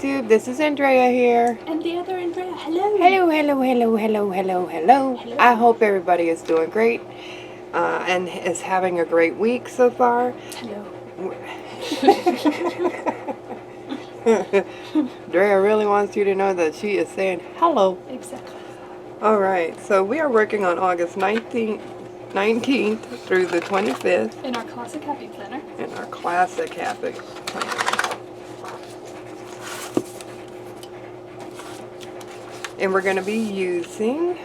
YouTube. This is Andrea here. And the other Andrea. Hello. Hello, hello, hello, hello, hello, hello. Hello. I hope everybody is doing great and is having a great week so far. Hello. Andrea really wants you to know that she is saying hello. Exactly. All right, so we are working on August 19th through the 25th. In our classic happy planner. In our classic happy planner. And we're going to be using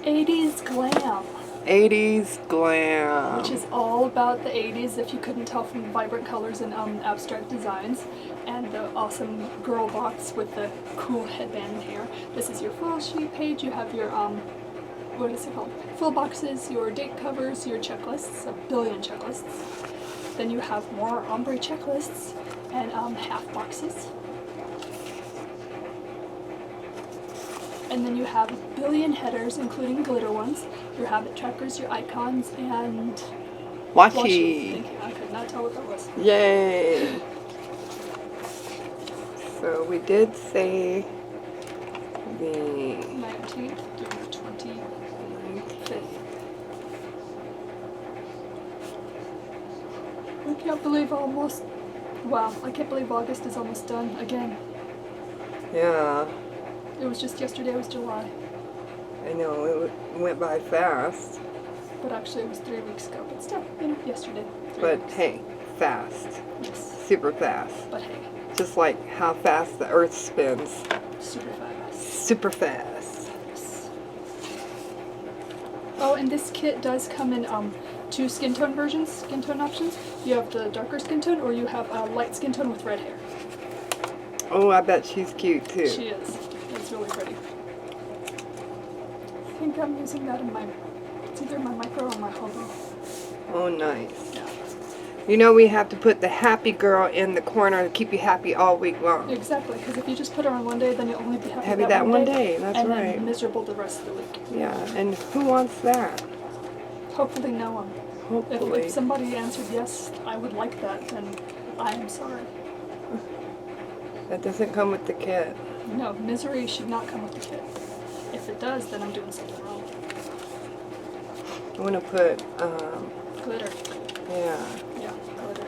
80s glam. 80s glam. Which is all about the 80s, if you couldn't tell from the vibrant colors and abstract designs. And the awesome girl box with the cool headband and hair. This is your full sheet page. You have your, what is it called? Full boxes, your date covers, your checklists, a billion checklists. Then you have more ombre checklists and half boxes. And then you have a billion headers, including glitter ones, your habit trackers, your icons, and washi. Thank you. I could not tell what that was. Yay! So we did say the 19th through the 25th. I can't believe I can't believe August is almost done again. Yeah, It was just yesterday, it was July. I know, it went by fast. But actually it was 3 weeks ago, but still, yesterday. 3 But weeks. hey, fast. Yes, Super fast. but hey, Just like how fast the earth spins. super fast. Super fast. Yes. Oh, and this kit does come in 2 skin tone versions, skin tone options. You have the darker skin tone, or you have a light skin tone with red hair. Oh, I bet she's cute too. She is. It's really pretty. I think I'm using that in it's either my micro or my hobo. Oh, nice. Yeah. You know we have to put the happy girl in the corner to keep you happy all week long. Exactly, because if you just put her on one day, then you'll only be happy Happy that one day, that's and right. then miserable the rest of the week. Yeah, and who wants that? Hopefully no one. Hopefully. If somebody answered yes, I would like that, then I am sorry. That doesn't come with the kit. No, misery should not come with the kit. If it does, then I'm doing something wrong. I want to put, Glitter. yeah, Yeah, glitter.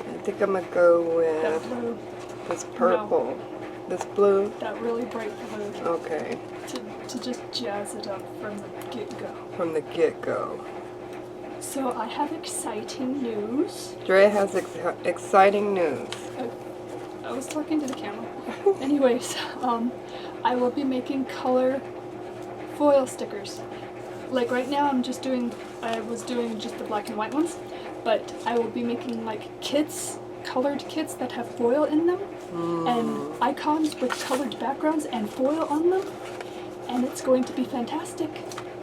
I think I'm going to go That with blue. this purple. This blue? That really bright blue. Okay, To just jazz it up from the get-go. from the get-go. So I have exciting news. Dre has exciting news. I was talking to the camera. Anyways, I will be making color foil stickers. Like right now I was doing just the black and white ones, but I will be making like kits, colored kits that have foil in them, and icons with colored backgrounds and foil on them, and it's going to be fantastic.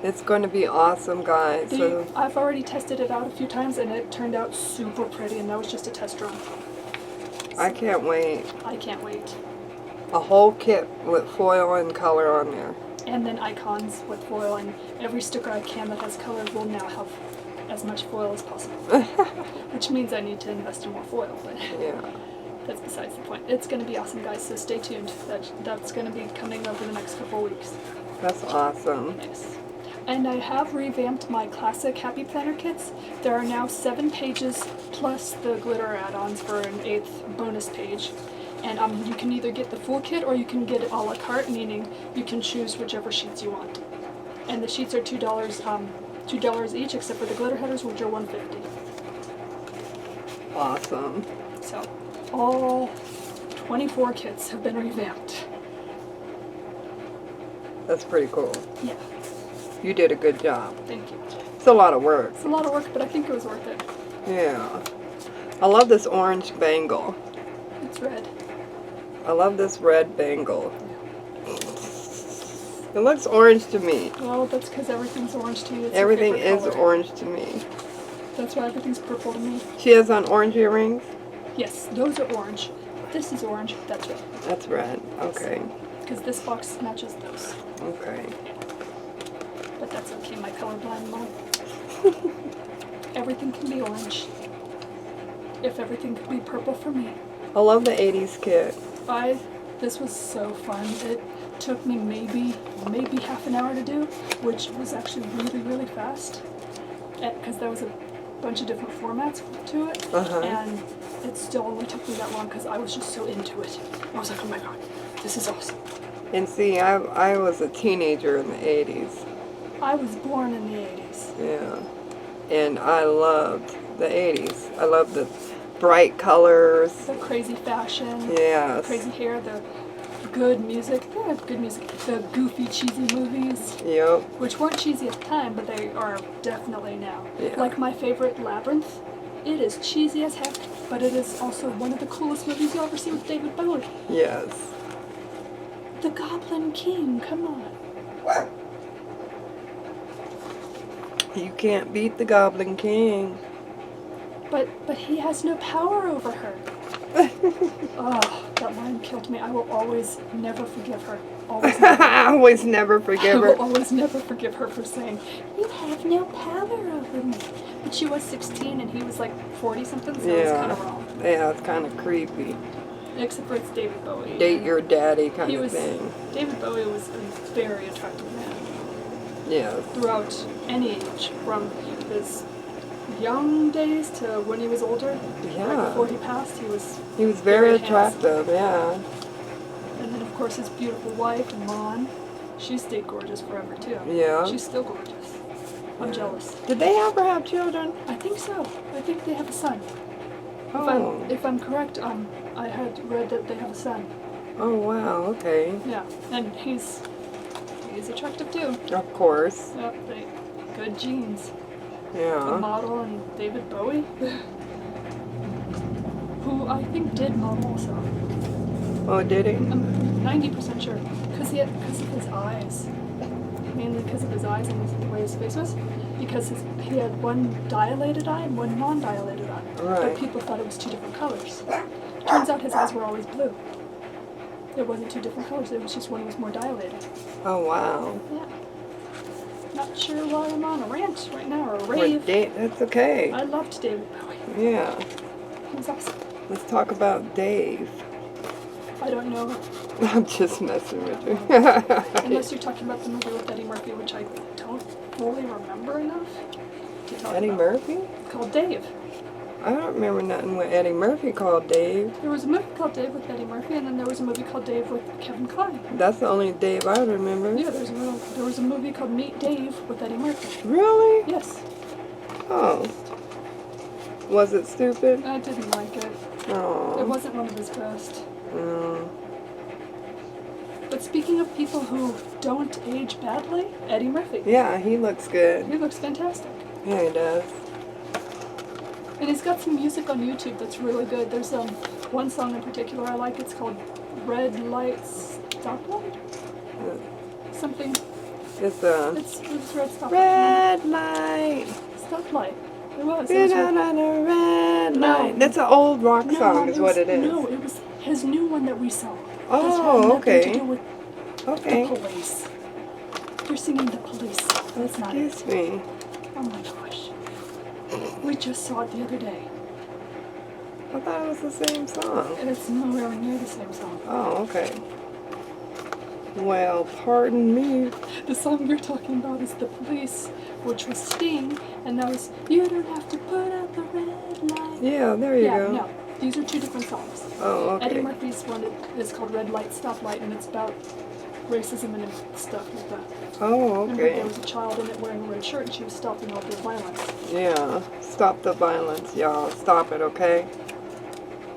It's going to be awesome, guys. So I've already tested it out a few times and it turned out super pretty, and that was just a test run. I can't wait. I can't wait. A whole kit with foil and color on there. And then icons with foil, and every sticker I can that has color will now have as much foil as possible. Which means I need to invest in more foil, but Yeah. that's besides the point. It's going to be awesome, guys, so stay tuned. That's going to be coming over the next couple weeks. That's awesome. Yes. And I have revamped my classic Happy Planner kits. There are now 7 pages plus the glitter add-ons for an 8th bonus page. And you can either get the full kit or you can get it a la carte, meaning you can choose whichever sheets you want. And the sheets are $2 each, except for the glitter headers, which are $1.50. Awesome. So all 24 kits have been revamped. That's pretty cool. Yeah, You did a good job. thank you. It's a lot of work. It's a lot of work, but I think it was worth it. Yeah. I love this orange bangle. It's red. I love this red bangle. It looks orange to me. Well, that's because everything's orange to you. It's Everything your favorite is color. orange to me. That's why everything's purple to me. She has on orange earrings? Yes, those are orange. This is orange. That's red. That's red. Okay. Because this box matches those. Okay. But that's okay, my colorblind mom. Everything can be orange. If everything could be purple for me. I love the 80s kit. I This was so fun. It took me maybe half an hour to do, which was actually really, really fast. Because there was a bunch of different formats to it, and it still only took me that long because I was just so into it. I was like, oh my god, this is awesome. And see, I was a teenager in the 80s. I was born in the 80s. Yeah. And I loved the 80s. I loved the bright colors. The crazy fashion. Yes. The crazy hair, the good music. Yeah, good music. The goofy, cheesy movies. Yep. Which weren't cheesy at the time, but they are definitely now. Yeah. Like my favorite, Labyrinth. It is cheesy as heck, but it is also one of the coolest movies you'll ever see with David Bowie. Yes. The Goblin King, come on. You can't beat the Goblin King. But he has no power over her. Oh, that line killed me. I will always never forgive her. Always never. I always never forgive I her. will always never forgive her for saying, you have no power over me. But she was 16 and he was like 40 something, so it was kind of wrong. Yeah, it's kind of creepy. Except for it's David Bowie. Date your daddy kind He of was, thing. David Bowie was a very attractive man. Yeah. Throughout any age, from his young days to when he was older. Yeah. Right before he passed, he was very handsome. attractive, yeah. And then, of course, his beautiful wife, Mon. She stayed gorgeous forever, too. Yeah. She's still gorgeous. I'm jealous. Did they ever have children? I think so. I think they have a son. Oh. If I'm correct, I had read that they have a son. Oh, wow, okay. Yeah, and he's attractive, too. Of course. Yep, good genes. The Yeah. model and David Bowie, who I think did model also. Oh, did he? I'm 90% sure, because of his eyes, mainly because of his eyes and the way his face was. Because he had one dilated eye and one non-dilated eye, Right. but people thought it was two different colors. Turns out his eyes were always blue. It wasn't two different colors. It was just one was more dilated. Oh, wow. Yeah. Not sure why I'm on a rant right now or a rave. That's okay. I loved David Bowie. Yeah. He was awesome. Let's talk about Dave. I don't know, I'm just messing with you. unless you're talking about the movie with Eddie Murphy, which I don't fully remember enough to talk Eddie about. Murphy? Called Dave. I don't remember nothing what Eddie Murphy called Dave. There was a movie called Dave with Eddie Murphy, and then there was a movie called Dave with Kevin Kline. That's the only Dave I remember. Yeah, there was a movie called Meet Dave with Eddie Murphy. Really? Yes. Oh. Was it stupid? I didn't like it. It Oh. wasn't one of his best. Mm. But speaking of people who don't age badly, Eddie Murphy. Yeah, he looks good. He looks fantastic. Yeah, he does. And he's got some music on YouTube that's really good. There's one song in particular I like. It's called Red Light Stoplight? Something. It's It's Red Stoplight. red light. Stoplight. It was. Get out on a red No. light. That's an old rock song, is what it is. No, it was his new one that we saw. Oh, This had nothing okay. to do with Okay. the police. You're singing the police. That's not it. Excuse me. Oh my gosh. We just saw it the other day. I thought it was the same song. And it's nowhere near the same song. Oh, okay. Well, pardon me. The song you're talking about is The Police, which was Sting, and that was You Don't Have to Put Out the Red Light. Yeah, there you Yeah, go. no. These are two different songs. Oh, okay. Eddie Murphy's one is called Red Light, Stoplight, and it's about racism and stuff like that. Oh, Remember, okay. there was a child in it wearing a red shirt, and she was stopping all the violence. Yeah. Stop the violence, y'all. Stop it, okay?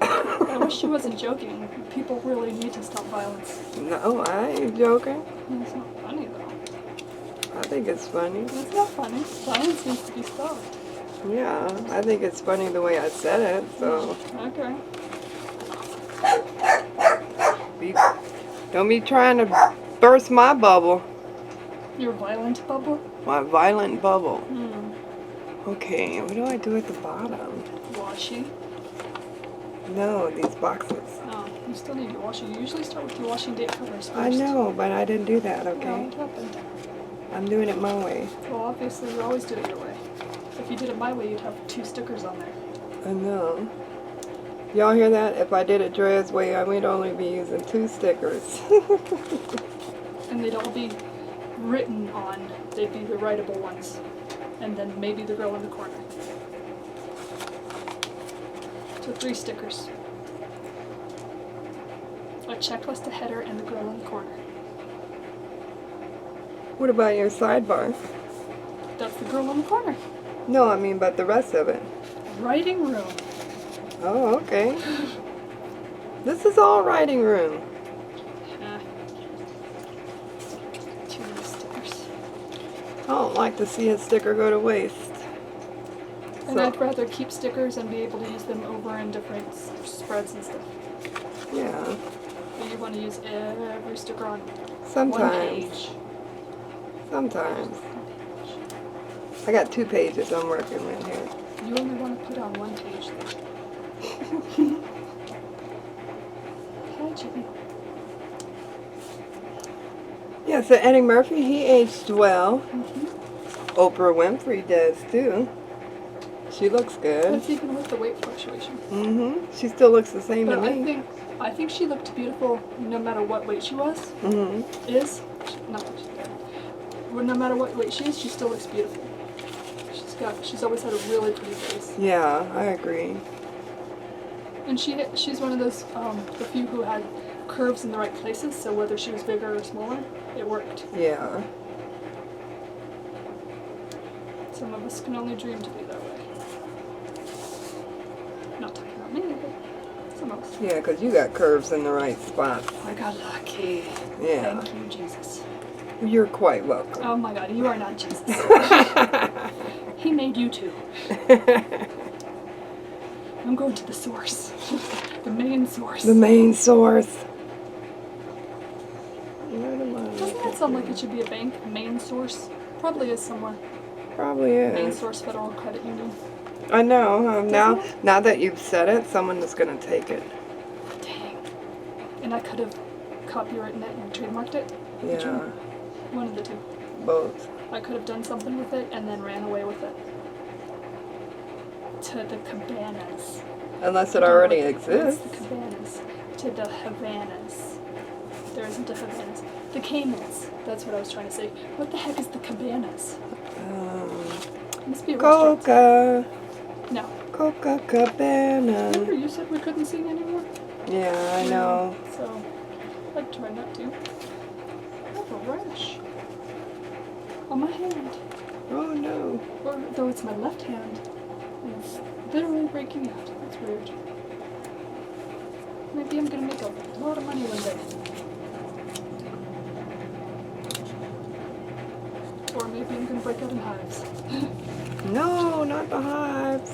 I wish she wasn't joking. People really need to stop violence. No, I ain't joking. It's not funny, though. I think it's funny. It's not funny. Violence needs to be stopped. Yeah, I think it's funny the way I said it, so Okay. don't be trying to burst my bubble. Your violent bubble? My violent bubble. Hmm. Okay, what do I do at the bottom? Washi. No, these boxes. Oh, you still need your washi. You usually start with your washing date covers first. I know, but I didn't do that, Yeah, okay? what happened? I'm doing it my way. Well, obviously you always do it your way. If you did it my way, you'd have 2 stickers on there. I know. Y'all hear that? If I did it Dre's way, I would only be using 2 stickers. And they'd all be written on. They'd be the writable ones. And then maybe the girl in the corner. So 3 stickers. A checklist, a header, and the girl in the corner. What about your sidebar? That's the girl in the corner. No, I mean, but the rest of it. Writing room. Oh, okay. This is all writing room. Too many stickers. I don't like to see a sticker go to waste. And I'd rather keep stickers and be able to use them over in different spreads and stuff. Yeah. But you want to use every sticker on one Sometimes. page. Sometimes. I got 2 pages I'm working with here. You only want to put on 1 page though. Hi, Jimmy. Yeah, so Eddie Murphy, he aged well. Mm-hmm. Oprah Winfrey does too. She looks good. That's even with the weight fluctuation. Mm-hmm. She still looks the same But to me. I think she looked beautiful no matter what weight she was. Mm-hmm. Not that she's dead. Well, no matter what weight she is, she still looks beautiful. She's always had a really pretty face. Yeah, I agree. And she's one of those the few who had curves in the right places, so whether she was bigger or smaller, it worked. Yeah. Some of us can only dream to be that way. Not talking about me, but some of us. Yeah, because you got curves in the right spots. I got lucky. Yeah. Thank you, Jesus. You're quite welcome. Oh my God, you are not Jesus. He made you too. I'm going to the source. The main source. The main source. Where am I? Doesn't that sound like it should be a bank? Main source? Probably is somewhere. Probably Main is. Source Federal Credit Union. I know. Now, Doesn't it? now that you've said it, someone is going to take it. Dang. And I could have copywritten it and trademarked it. Yeah. One of the two. Both. I could have done something with it and then ran away with it. To the cabanas. Unless I it don't know already what exists. What's the cabanas? To the Havanas. There isn't a Havanas. The Caymans. That's what I was trying to say. What the heck is the cabanas? It must be a restaurant. Coca. No. Coca Cabana. Remember you said we couldn't sing anymore? Yeah, I know. So, I'd try not to. I have a rash. On my hand. Oh no. Or, though it's my left hand. And it's literally breaking out. That's weird. Maybe I'm gonna make a lot of money one day. Or maybe I'm gonna break out in hives. No, not the hives.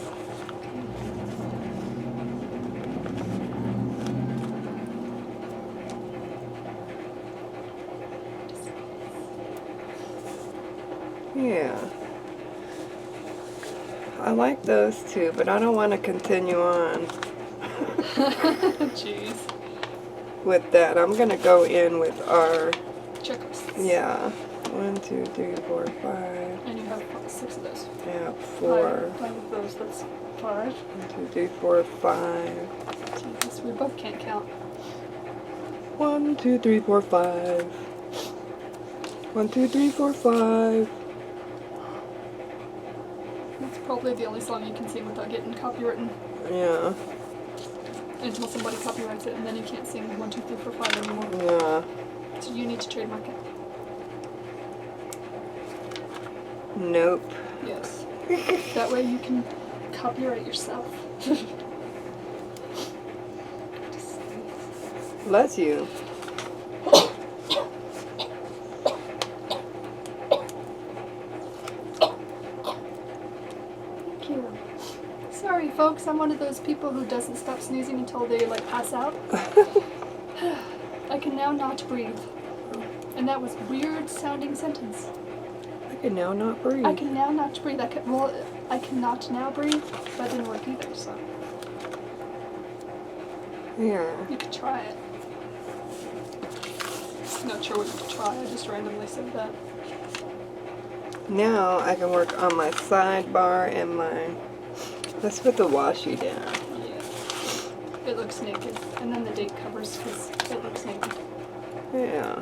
Yeah. I like those two, but I don't want to continue on Jeez. with that. I'm going to go in with our, Checklists. yeah, 1, 2, 3, 4, 5. And you have 6 of those. Yeah, 4. 5 of those, that's 5. 1, 2, 3, 4, 5. Jesus, we both can't count. 1, 2, 3, 4, 5. 1, 2, 3, 4, 5. That's probably the only song you can sing without getting copywritten. Yeah, Until somebody copyrights it, and then you can't sing 1, 2, 3, 4, 5 anymore. yeah. So you need to trademark it. Nope. Yes. That way you can copyright yourself. Bless you. Thank you. Sorry, folks. I'm one of those people who doesn't stop sneezing until they like pass out. I can now not breathe. And that was a weird sounding sentence. I can now not breathe. I can now not breathe. I cannot now breathe. That didn't work either, so Yeah. you could try it. Not sure what you could try. I just randomly said that. Now I can work on my sidebar and my... Let's put the washi down. Yeah. it looks naked. And then the date covers because it looks naked. Yeah.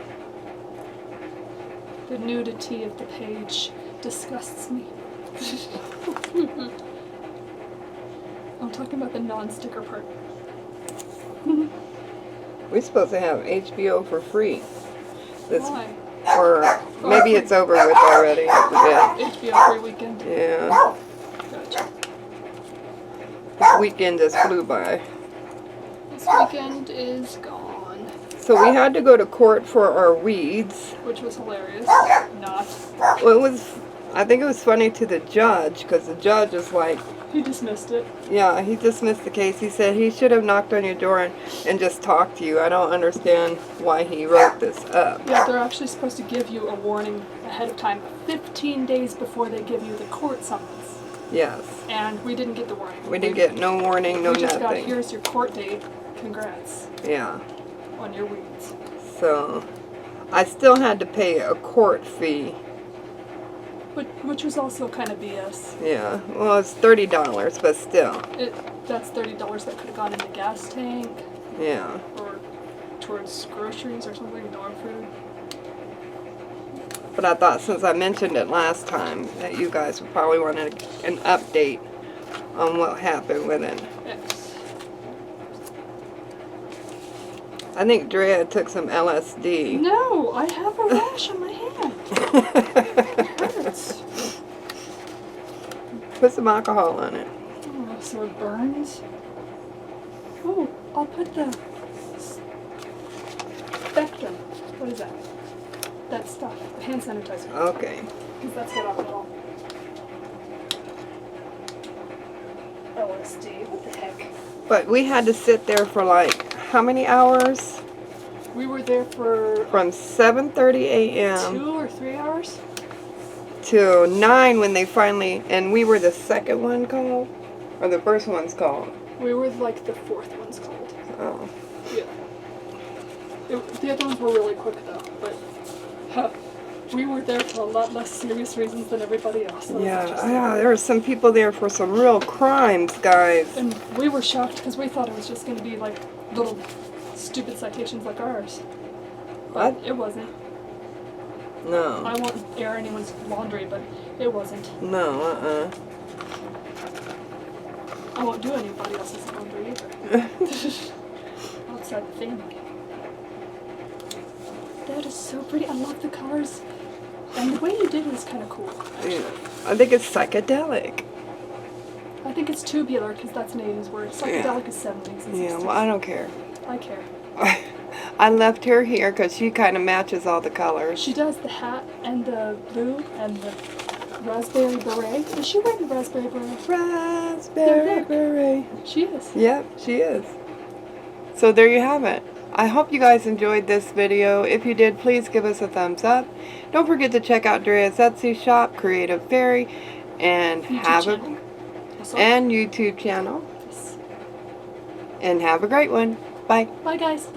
The nudity of the page disgusts me. I'm talking about the non-sticker part. We're supposed to have HBO for free. This, Why? or maybe it's over with already. Yeah. HBO free weekend. Yeah. Gotcha. This weekend just flew by. This weekend is gone. So we had to go to court for our weeds. Which was hilarious. Not. Well, it was, I think it was funny to the judge, because the judge was like, He dismissed it. yeah, he dismissed the case. He said he should have knocked on your door and just talked to you. I don't understand why he wrote this up. Yeah, they're actually supposed to give you a warning ahead of time, 15 days before they give you the court summons. Yes. And we didn't get the warning. We didn't get no warning, no we just got, nothing. here's your court date. Congrats Yeah. on your weeds. So, I still had to pay a court fee. Which was also kind of BS. Yeah. Well, it's $30, but still. That's $30 that could have gone in the gas tank. Yeah. Or towards groceries or something, dog food. But I thought since I mentioned it last time that you guys would probably want an update on what happened with it. Yes. I think Drea took some LSD. No, I have a rash on my hand. It hurts. Put some alcohol on it. Oh, so it burns. Oh, I'll put the Spectrum. What is that? That stuff. The hand sanitizer. Okay. Because that's what I'll call LSD. What the heck? But we had to sit there for like, how many hours? We were there for From 7:30 a.m. 2 or 3 hours. to 9 when they finally, and we were the second one called? Or the first one's called? We were like the fourth one's called. Oh. Yeah. The other ones were really quick though, but we were there for a lot less serious reasons than everybody else. That was interesting. Yeah, there were some people there for some real crimes, guys. And we were shocked because we thought it was just going to be like little stupid citations like ours. But What? it wasn't. No. I won't air anyone's laundry, but it wasn't. No, I won't do anybody else's laundry either. What's that thing? That is so pretty. I love the colors. And the way you did it is kind of cool, actually. Yeah. I think it's psychedelic. I think it's tubular because that's an 80s word. Psychedelic is 70s and 60s. Yeah, well, I don't care. I care. I left her here because she kind of matches all the colors. She does the hat and the blue and the raspberry beret. Is she wearing a raspberry beret? Raspberry beret. She is. Yep, she is. So there you have it. I hope you guys enjoyed this video. If you did, please give us a thumbs up. Don't forget to check out Drea's Etsy shop, Creative Faery, and YouTube channel. YouTube channel. Yes. And have a great one. Bye. Bye, guys.